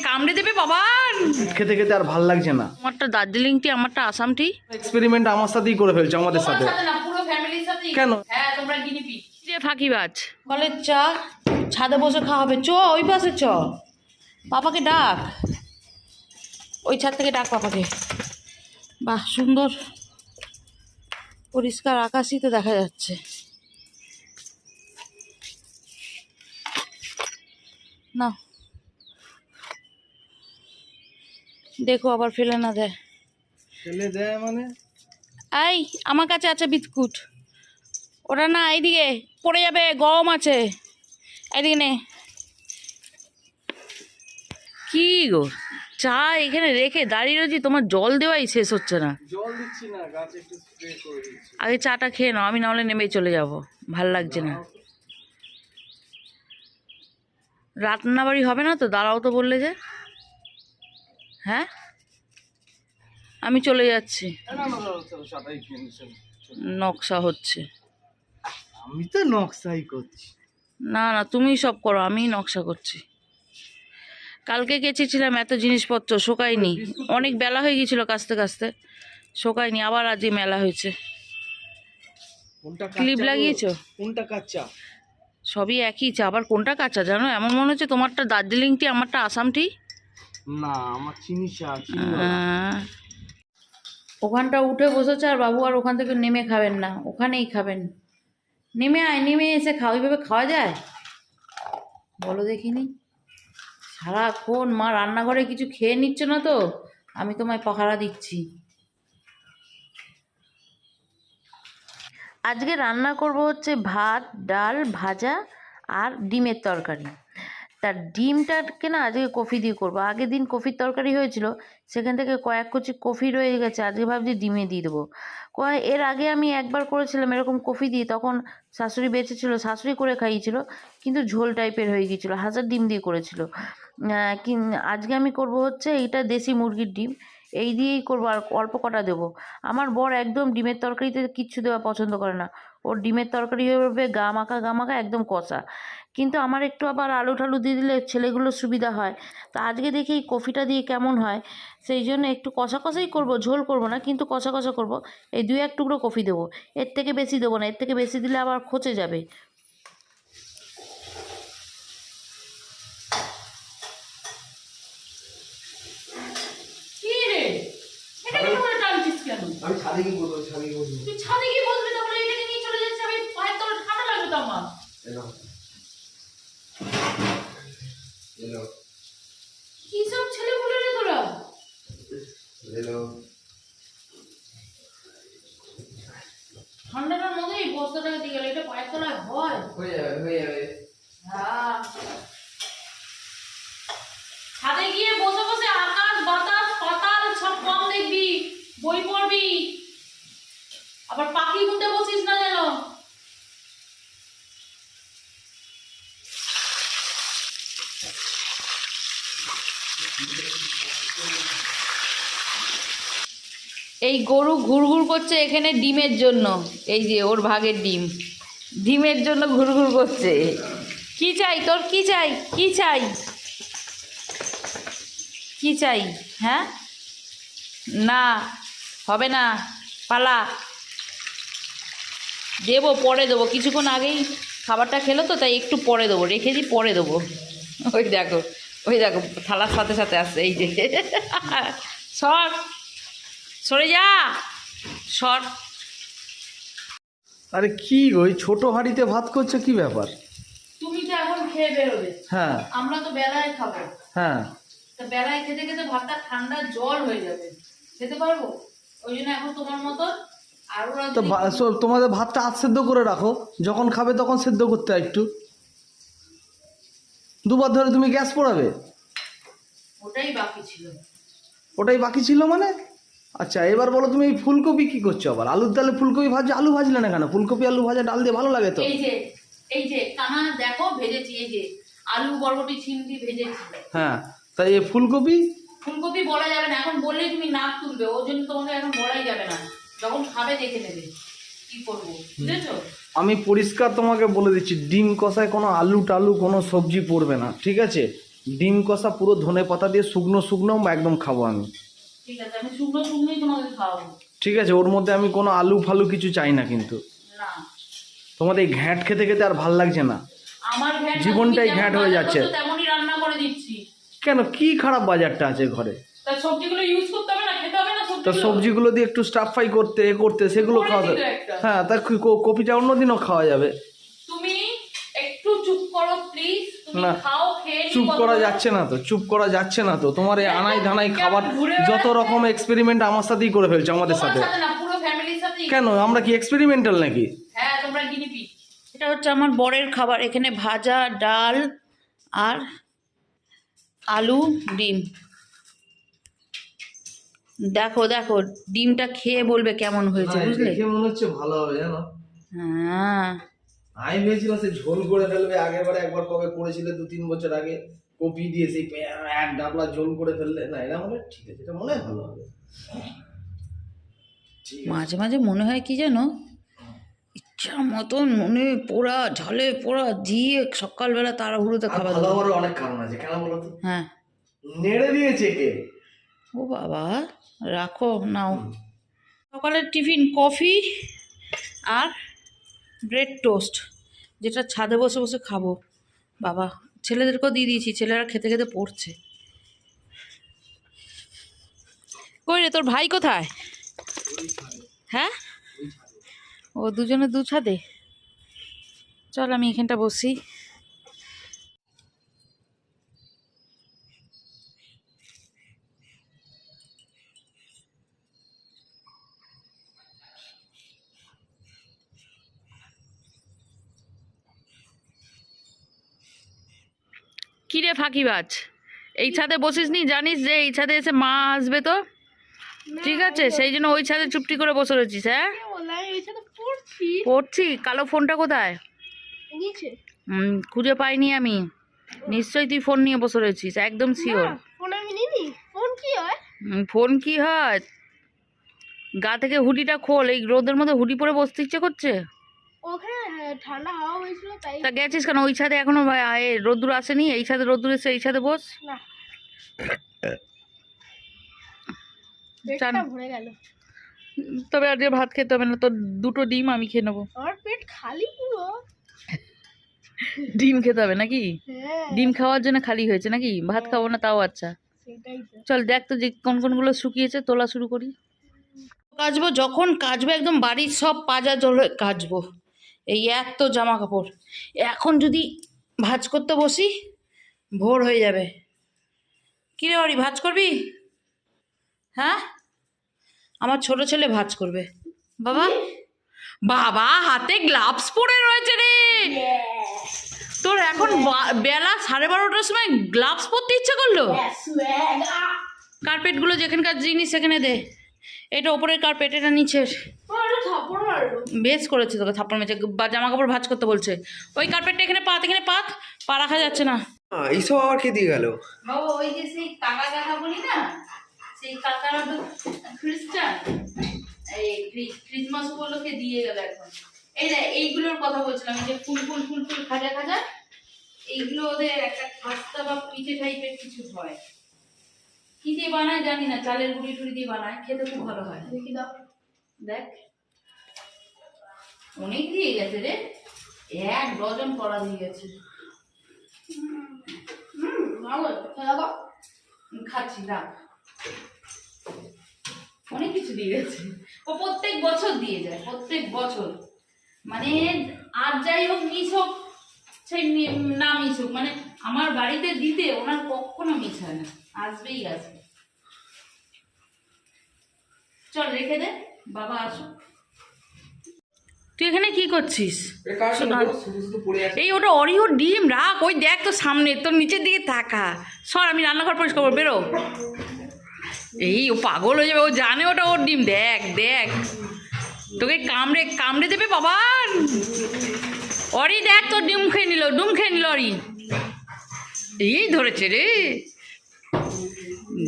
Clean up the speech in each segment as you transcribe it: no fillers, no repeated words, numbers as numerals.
কামড়ে দেবে বাবা। খেতে খেতে আর ভাল লাগছে না। আমারটা দার্জিলিং টি, আমারটা আসাম টি। এক্সপেরিমেন্ট আমার সাথেই করে ফেলছে, আমাদের সাথে। না, পুরো ফ্যামিলির সাথেই। কেন? হ্যাঁ, তোমরা গিনিপি। রে ফাঁকিবাজ বলে চা ছাদে বসে খাওয়া হবে। চ ওই পাশে চ, পাপাকে ডাক, ওই ছাদ থেকে ডাক পাপাকে। বাহ, সুন্দর পরিষ্কার আকাশই তো দেখা যাচ্ছে। না দেখো আবার ফেলে না দেয়। ফেলে দেয় মানে? এই আমার কাছে আছে বিস্কুট, ওটা না এইদিকে পড়ে যাবে, গরম আছে, এইদিকে নে। কি গো, চা এখানে রেখে দাঁড়িয়ে রয়েছি, তোমার জল দেওয়াই শেষ হচ্ছে না। জল দিচ্ছি না, গাছে একটু স্প্রে করে দিচ্ছি। আগে চাটা খেয়ে নাও, আমি নাহলে নেমেই চলে যাব, ভাল লাগছে না। রান্না বাড়ি হবে না তো? দাঁড়াও তো বললে যে। হ্যাঁ, আমি চলে যাচ্ছি। নকশা হচ্ছে। আমি তো নকশাই করছি। না না, তুমি সব করো, আমি নকশা করছি। কালকে কেচেছিলাম এত জিনিসপত্র, শোকায়নি, অনেক বেলা হয়ে গিয়েছিল কাচতে কাচতে, শোকায়নি। আবার আজকে মেলা হয়েছে। ক্লিপ লাগিয়েছো? কোনটা কাঁচা? সবই একই চা, আবার কোনটা কাঁচা জানো? এমন মনে হচ্ছে তোমারটা দার্জিলিং টি, আমারটা আসাম টি। না, আমার চিনি চা। ওখানটা উঠে বসেছে আর বাবু আর ওখান থেকে নেমে খাবেন না, ওখানেই খাবেন। নেমে আয়, নেমে এসে খাও। ওইভাবে খাওয়া যায় বলো দেখিনি? সারাক্ষণ মা রান্নাঘরে কিছু খেয়ে নিচ্ছ না তো, আমি তোমায় পাহারা দিচ্ছি। আজকে রান্না করব হচ্ছে ভাত, ডাল, ভাজা আর ডিমের তরকারি। তার ডিমটাকে না আজকে কফি দিয়ে করবো। আগের দিন কফির তরকারি হয়েছিল, সেখান থেকে কয়েক কুচি কফি রয়ে গেছে, আজকে ভাবছি ডিমে দিয়ে দেবো। এর আগে আমি একবার করেছিলাম এরকম কফি দিয়ে, তখন শাশুড়ি বেঁচে ছিল, শাশুড়ি করে খাইয়েছিল, কিন্তু ঝোল টাইপের হয়ে গিয়েছিলো, হাজার ডিম দিয়ে করেছিল। আজকে আমি করব হচ্ছে এইটা দেশি মুরগির ডিম, এই দিয়েই করবো, আর অল্প কটা দেবো। আমার বর একদম ডিমের তরকারিতে কিচ্ছু দেওয়া পছন্দ করে না, ওর ডিমের তরকারি হবে গা মাখা গা মাখা, একদম কষা। কিন্তু আমার একটু আবার আলু ঠালু দিয়ে দিলে ছেলেগুলোর সুবিধা হয়। তা আজকে দেখি এই কফিটা দিয়ে কেমন হয়, সেই জন্য একটু কষা কষাই করবো, ঝোল করবো না, কিন্তু কষা কষা করবো। এই 2-1 টুকরো কফি দেবো, এর থেকে বেশি দেবো না, এর থেকে বেশি দিলে আবার খচে যাবে। আমি ছাদে কি বলবো? তুই ছাদে গিয়ে বলবি, তারপরে এটাকে নিয়ে চলে যাচ্ছে, আমি পায়ের তলে ঠান্ডা লাগবে তো আমার। কি সব ছেলে বলে রে তোরা? ঠান্ডাটার মধ্যে এই বস্তাটাকে দিয়ে গেলে, এটা পায়ের তলায় হয়? হয়ে যাবে। হ্যাঁ, ছাদে গিয়ে বসে বসে আকাশ বাতাস পাতাল সব কম দেখবি, বই পড়বি, আবার পাখি গুনতে বসিস না যেন। এই গরু ঘুরঘুর করছে এখানে ডিমের জন্য, এই যে ওর ভাগের ডিম, ডিমের জন্য ঘুরঘুর করছে। কি চাই তোর? কি চাই? কি চাই? কি চাই? হ্যাঁ, না হবে না, পালা। দেবো, পরে দেবো, কিছুক্ষণ আগেই খাবারটা খেলো তো, তাই একটু পরে দেবো, রেখে দিই, পরে দেবো। ওই দেখো, ওই দেখো থালার সাথে সাথে আসছে, এই যে সর, সরে যা, সর। আরে কি ওই ছোট হাঁড়িতে ভাত করছে, কি ব্যাপার? তুমি তো এখন খেয়ে বেরোবে, হ্যাঁ আমরা তো বেলায় খাবো। হ্যাঁ, তা বেলায় খেতে খেতে ভাতটা ঠান্ডা জল হয়ে যাবে, খেতে পারবো? ওই জন্য এখন তোমার মতো আর ওরা তো তোমাদের ভাতটা আধ সেদ্ধ করে রাখো, যখন খাবে তখন সেদ্ধ করতে হয় একটু। দুবার ধরে তুমি গ্যাস পোড়াবে? ওটাই বাকি ছিল। ওটাই বাকি ছিল মানে? আচ্ছা এবার বলো, তুমি এই ফুলকপি কি করছো আবার? আলুর ডালে ফুলকপি ভাজা, আলু ভাজলে না কেন? ফুলকপি আলু ভাজা ডাল দিয়ে ভালো লাগে তো। এই যে কানা দেখো ভেজেছি, এই যে আলু বরবটি চিংড়ি ভেজেছি। হ্যাঁ, তাই এই ফুলকপি? ফুলকপি বলা যাবে না এখন, বললেই তুমি নাক তুলবে, ওর জন্য তোমাকে এখন বলাই যাবে না, যখন খাবে দেখে নেবে কি করবো, বুঝেছো? আমি পরিষ্কার তোমাকে বলে দিচ্ছি, ডিম কষায় কোনো আলু টালু কোনো সবজি পড়বে না, ঠিক আছে? ডিম কষা পুরো ধনে পাতা দিয়ে শুকনো শুকনো একদম খাবো আমি। ঠিক আছে, আমি শুকনো শুকনোই তোমাকে খাওয়াবো। ঠিক আছে, ওর মধ্যে আমি কোনো আলু ফালু কিছু চাই না কিন্তু। না, তোমাদের এই ঘ্যাট খেতে খেতে আর ভাল লাগছে না, আমার ঘ্যাট জীবনটাই ঘ্যাট হয়ে যাচ্ছে। তেমনই রান্না করে দিচ্ছি। কেন, কি খারাপ বাজারটা আছে ঘরে? তা সবজিগুলো ইউজ করতে হবে না, খেতে হবে না তো সবজিগুলো দিয়ে একটু স্টাফ ফ্রাই করতে সেগুলো খাওয়া যাবে। হ্যাঁ, তা কপিটা অন্যদিনও খাওয়া যাবে। তুমি একটু চুপ করো প্লিজ। তুমি না, খাও, খেয়ে চুপ করা যাচ্ছে না তো, চুপ করা যাচ্ছে না তো। তোমার এই আনাই ধানাই খাবার যত রকম এক্সপেরিমেন্ট আমার সাথেই করে ফেলছে, আমাদের সাথে। না, পুরো ফ্যামিলির সাথে। কেন, আমরা কি এক্সপেরিমেন্টাল নাকি? হ্যাঁ, তোমরা গিনিপি। এটা হচ্ছে আমার বরের খাবার। এখানে ভাজা, ডাল আর আলু, ডিম। দেখো দেখো, ডিমটা খেয়ে বলবে কেমন হয়েছে, বুঝলে? দেখে মনে হচ্ছে ভালো হবে, জানো। হ্যাঁ, আমি ভেবেছিলাম সে ঝোল করে ফেলবে। আগেরবারে একবার কবে করেছিলে, 2-3 বছর আগে, কপি দিয়ে সেই এক ডাবলা ঝোল করে ফেললে। না, এরা মনে হয় ঠিক আছে, এটা মনে হয় ভালো হবে। মাঝে মাঝে মনে হয় কি জানো, ইচ্ছা মতন মনে পোড়া ঝালে পোড়া দিয়ে সকালবেলা তাড়াহুড়োতে খাবার ভালো দাও। হওয়ার অনেক কারণ আছে, কেন বলো তো? হ্যাঁ, নেড়ে দিয়েছে কে? ও বাবা, রাখো, নাও। সকালের টিফিন কফি আর ব্রেড টোস্ট, যেটা ছাদে বসে বসে খাবো। বাবা, ছেলেদেরকেও দিয়ে দিয়েছি, ছেলেরা খেতে খেতে পড়ছে। কই রে, তোর ভাই কোথায়? হ্যাঁ, ও দুজনে দু ছাদে। চল আমি এখানটা বসি। কিরে ফাঁকিবাজ, এই ছাদে বসিস নি? জানিস যে এই ছাদে এসে মা আসবে তো? ঠিক আছে, সেই জন্য ওই ছাদে চুপটি করে বসে রয়েছিস? হ্যাঁ, পড়ছি। কালো ফোনটা কোথায়? খুঁজে পাইনি আমি। নিশ্চয়ই তুই ফোন নিয়ে বসে রয়েছিস, একদম শিওর। ফোন কি হয়? গা থেকে হুডিটা খোল, এই রোদের মধ্যে হুডি পরে বসতে ইচ্ছে করছে। ঠান্ডা হাওয়া হয়েছিল তাই। তা গেছিস কেন ওই ছাদে? এখনো রোদ্দুর আসেনি? এই ছাদে রোদ্দুর এসে এই ছাদে বস। না, চান। পেটটা ভরে গেল। তবে আজকে ভাত খেতে হবে না, তোর দুটো ডিম আমি খেয়ে নেবো। আমার পেট খালি পুরো। ডিম খেতে হবে নাকি? হ্যাঁ, ডিম খাওয়ার জন্য খালি হয়েছে নাকি? ভাত খাবো না তাও আচ্ছা। সেটাই তো। চল দেখ তো যে কোন কোনগুলো শুকিয়েছে, তোলা শুরু করি। কাচবো, যখন কাচবো একদম বাড়ির সব পাজা জলে কাচবো। এই এত জামা কাপড় এখন যদি ভাঁজ করতে বসি ভোর হয়ে যাবে। কিরে বাড়ি, ভাঁজ করবি? হ্যাঁ, আমার ছোট ছেলে ভাঁজ করবে। বাবা, বাবা হাতে গ্লাভস পরে রয়েছে রে। তোর এখন বেলা 12:30টার সময় গ্লাভস পরতে ইচ্ছে করলো? কার্পেটগুলো যেখানকার জিনিস সেখানে দে। এটা ওপরের কার্পেট, এটা নিচের। বেশ করেছে তোকে থাপ্পড় মেরেছে, জামা কাপড় ভাঁজ করতে বলছে। ওই কার্পেটটা এখানে পাত, এখানে পাত, পা রাখা যাচ্ছে না। এইসব আবার কে দিয়ে গেল? বাবা, ওই যে সেই কাকা কাকা বলি না, সেই কাকারা তো খ্রিস্টান, এই ক্রিসমাস উপলক্ষে দিয়ে গেল এখন। এই দেখ, এইগুলোর কথা বলছিলাম, এই যে ফুল ফুল ফুল ফুল খাজা খাজা, এইগুলো ওদের একটা খাস্তা বা পিঠে টাইপের কিছু হয়। কি দিয়ে বানায় জানি না, চালের গুঁড়ি টুড়ি দিয়ে বানায়, খেতে খুব ভালো হয়। দেখি দাও, দেখ অনেক দিয়ে গেছে রে, 1 ডজন কলা দিয়ে গেছে। খাচ্ছি না, অনেক কিছু দিয়ে গেছে। ও প্রত্যেক বছর দিয়ে যায়, প্রত্যেক বছর। মানে আর যাই হোক মিস হোক, সেই না মিস হোক, মানে আমার বাড়িতে দিতে ওনার কখনো মিস হয় না, আসবেই আসবে। চল রেখে দে, বাবা আসুক। তুই এখানে কি করছিস? এই ওটা অরিও ডিম রাখ, ওই দেখ তো সামনে, তোর নিচের দিকে তাকা। সর, আমি রান্নাঘর পরিষ্কার করবো, বেরো। এই ও পাগল হয়ে যাবে, ও জানে ওটা ওর ডিম। দেখ দেখ, তোকে কামড়ে কামড়ে দেবে বাবা। অরি দেখ, তোর ডিম খেয়ে নিল, ডুম খেয়ে নিল অরি। এই ধরেছে রে,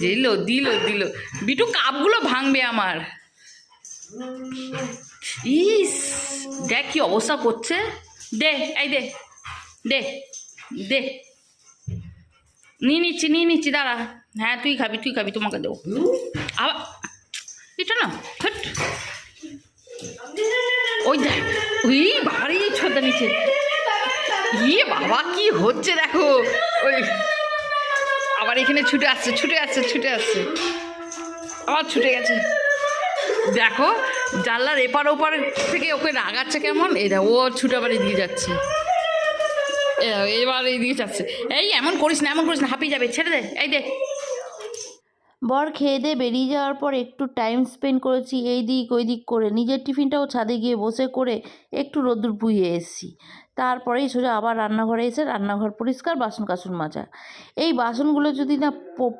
দিল দিল দিল। বিটু কাপগুলো ভাঙবে আমার। ইস, দেখ কি অবস্থা করছে। দে, এই দে দে দে, নিয়ে নিচ্ছি দাঁড়া। হ্যাঁ তুই খাবি তোমাকে দেবো আবার। এটা না হট। ওই দেখ ওই বাবারই ছোটটা নিচে। ইয়ে বাবা কি হচ্ছে দেখো। ওই আবার এখানে ছুটে আসছে আবার ছুটে গেছে। দেখো জানলার এপার ওপার থেকে ওকে রাগাচ্ছে কেমন। এই দেখ ও ছুটে আবার এদিকে যাচ্ছে, এবার এইদিকে যাচ্ছে। এই এমন করিস না হাঁপিয়ে যাবে, ছেড়ে দে। এই দে বর খেয়ে দিয়ে বেরিয়ে যাওয়ার পর একটু টাইম স্পেন্ড করেছি এই দিক ওই দিক করে, নিজের টিফিনটাও ছাদে গিয়ে বসে করে একটু রোদ্দুর পুইয়ে এসেছি। তারপরেই সোজা আবার রান্নাঘরে এসে রান্নাঘর পরিষ্কার, বাসন কাসন মাজা। এই বাসনগুলো যদি না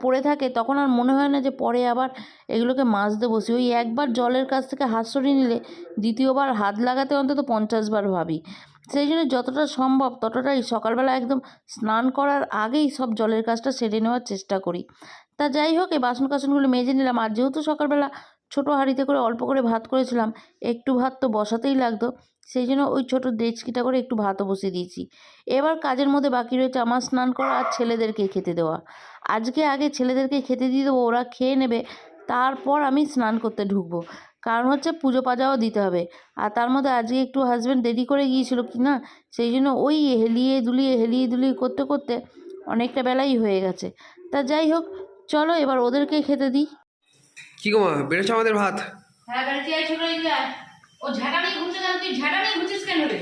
পড়ে থাকে তখন আর মনে হয় না যে পরে আবার এগুলোকে মাজতে বসি। ওই একবার জলের কাছ থেকে হাত সরিয়ে নিলে দ্বিতীয়বার হাত লাগাতে অন্তত 50 বার ভাবি। সেই জন্য যতটা সম্ভব ততটাই সকালবেলা একদম স্নান করার আগেই সব জলের কাজটা সেরে নেওয়ার চেষ্টা করি। তা যাই হোক, এই বাসন কাসনগুলো মেজে নিলাম। আর যেহেতু সকালবেলা ছোটো হাঁড়িতে করে অল্প করে ভাত করেছিলাম, একটু ভাত তো বসাতেই লাগতো, সেই জন্য ওই ছোটো ডেচকিটা করে একটু ভাতও বসিয়ে দিয়েছি। এবার কাজের মধ্যে বাকি রয়েছে আমার স্নান করা আর ছেলেদেরকে খেতে দেওয়া। আজকে আগে ছেলেদেরকে খেতে দিয়ে দেবো, ওরা খেয়ে নেবে, তারপর আমি স্নান করতে ঢুকবো। কারণ হচ্ছে পুজো পাজাও দিতে হবে। আর তার মধ্যে আজকে একটু হাজব্যান্ড দেরি করে গিয়েছিল কি না, সেই জন্য ওই হেলিয়ে দুলিয়ে করতে করতে অনেকটা বেলাই হয়ে গেছে। তা যাই হোক, চলো এবার ওদেরকে খেতে দিই। কি গো মা, বেড়েছে আমাদের ভাত? হ্যাঁ বেড়েছি। এই ছোট এই যা। ও ঝাঁটা নিয়ে ঘুরছে কেন? তুই ঝাঁটা নিয়ে ঘুরছিস কেন রে?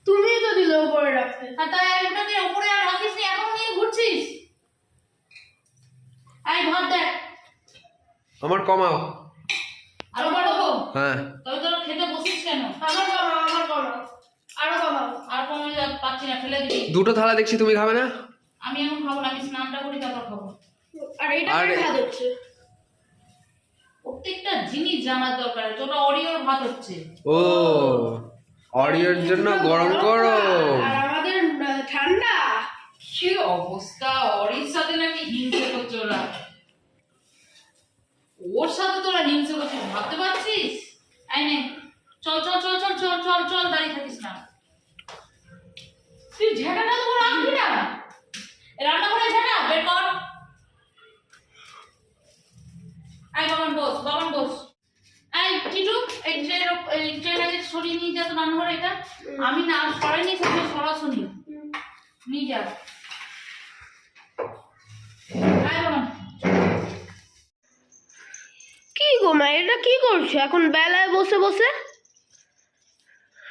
তুমিই তো দিলে উপরে রাখতে। আর তাই ওটা তুই ওপরে আর রাখিস নি, এখন নিয়ে ঘুরছিস। এই ভাত দেখ। আমার কমাও। আরো বাড়বো? হ্যাঁ তবে তোরা খেতে বসিস কেন? আমার বাবা আরো বাবা। আর কোনো পাচ্ছি না, ফেলে দিবি। দুটো থালা দেখছি, তুমি খাবে না? আমি এখন খাবো না, আমি স্নানটা করি তারপর খাবো। আর এটা আরে- ভাত হচ্ছে। প্রত্যেকটা জিনিস জানার দরকার। তোটা অরিওর ভাত হচ্ছে। ও অরিওর জন্য গরম গরম। আর আমাদের ঠান্ডা। কি অবস্থা, অরির সাথে নাকি হিংসে করছে ওরা। ওর সাথে তোরা হিংসে করছিস, ভাবতে পারছিস? এই নে চল দাঁড়িয়ে থাকিস না। তুই ঝাঁটাটা তো রাখবি না, রান্না করে ঝাঁটা বের কর। আই বাবান বস। এই টিটু এই ট্রেনে সরিয়ে নিয়ে যা তো রান্নাঘরে। এটা আমি না সরাই নিয়েছি, সরাসরি নিয়ে যা। আই বাবান। কি গো মা, এটা কি করছো এখন বেলায় বসে বসে?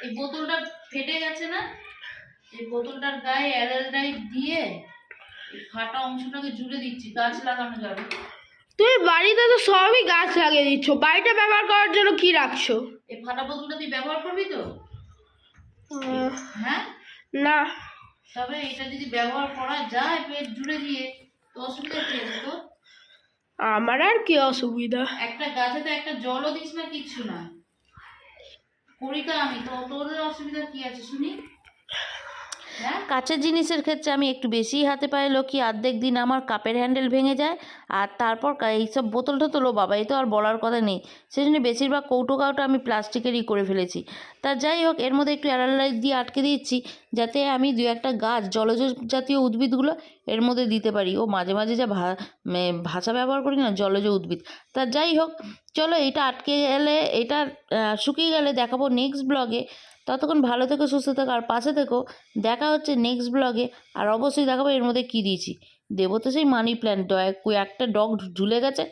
এই বোতলটা ফেটে গেছে না, এই বোতলটার গায়ে অ্যারেলডাইট দিয়ে এই ফাটা অংশটাকে জুড়ে দিচ্ছি, গাছ লাগানো যাবে। তুমি বাড়িতে তো সবই গাছ লাগিয়ে দিচ্ছ, বাড়িটা ব্যবহার করার জন্য কি রাখছো? এই ফাটা বোতলটা তুই ব্যবহার করবি তো? হ্যাঁ না। তবে এটা যদি ব্যবহার করা যায় পেট জুড়ে দিয়ে, তো অসুবিধা কি আছে তোর? আমার আর কি অসুবিধা? একটা গাছে তো একটা জলও দিস না, কিচ্ছু না। করি তো আমি, তো তোদের অসুবিধা কি আছে শুনি? হ্যাঁ কাচের জিনিসের ক্ষেত্রে আমি একটু বেশিই হাতে পাই কি অর্ধেক দিন আমার কাপের হ্যান্ডেল ভেঙে যায়। আর তারপর এইসব বোতল টোতলও বাবা, এই তো আর বলার কথা নেই। সেই জন্য বেশিরভাগ কৌটো আমি প্লাস্টিকেরই করে ফেলেছি। তা যাই হোক, এর মধ্যে একটু অ্যারালাইট দিয়ে আটকে দিচ্ছি, যাতে আমি 2-1টা গাছ জলজ জাতীয় উদ্ভিদগুলো এর মধ্যে দিতে পারি। ও মাঝে মাঝে যা ভাষা ব্যবহার করি না, জলজ উদ্ভিদ। তা যাই হোক, চলো এটা আটকে গেলে, এটা শুকিয়ে গেলে দেখাবো নেক্সট ব্লগে। ততক্ষণ ভালো থেকো, সুস্থ থেকো, আর পাশে থেকো। দেখা হচ্ছে নেক্সট ব্লগে। আর অবশ্যই দেখাবো এর মধ্যে কী দিয়েছি। দেবো তো সেই মানি প্ল্যান্ট, একটা ডগ ঝুলে গেছে,